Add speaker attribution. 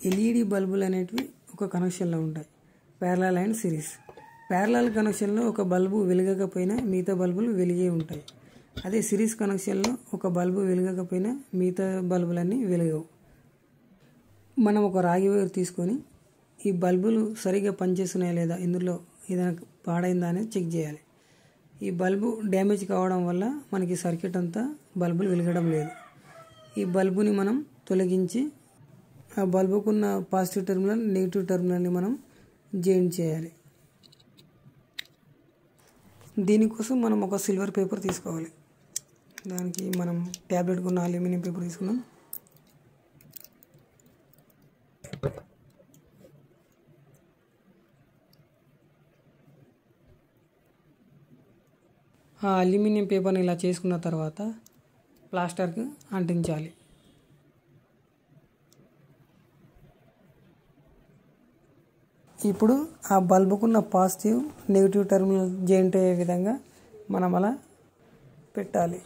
Speaker 1: LED బల్బులు అనేటివి ఒక కనెక్షన్లో ఉంటాయి, ప్యారలల్ అండ్ సిరీస్. ప్యారలల్ కనెక్షన్లో ఒక బల్బు వెలగకపోయినా మిగతా బల్బులు వెలిగే ఉంటాయి. అదే సిరీస్ కనెక్షన్లో ఒక బల్బు వెలగకపోయినా మిగతా బల్బులన్నీ వెలగవు. మనం ఒక రాగి వైర్ తీసుకొని ఈ బల్బులు సరిగ్గా పనిచేస్తున్నాయా లేదా, ఇందులో ఏదైనా పాడైందా అనేది చెక్ చేయాలి. ఈ బల్బు డ్యామేజ్ కావడం వల్ల మనకి సర్క్యూట్ అంతా బల్బులు వెలగడం లేదు. ఈ బల్బుని మనం తొలగించి ఆ బల్బుకున్న పాజిటివ్ టెర్మినల్ నెగిటివ్ టెర్మినల్ని మనం జాయిన్ చేయాలి. దీనికోసం మనం ఒక సిల్వర్ పేపర్ తీసుకోవాలి. దానికి మనం ట్యాబ్లెట్కి ఉన్న అల్యూమినియం పేపర్ తీసుకున్నాం. ఆ అల్యూమినియం పేపర్ని ఇలా చేసుకున్న తర్వాత ప్లాస్టర్కి అంటించాలి. ఇప్పుడు ఆ బల్బుకున్న పాజిటివ్ నెగిటివ్ టెర్మినల్ జాయింట్ అయ్యే విధంగా మనం అలా పెట్టాలి.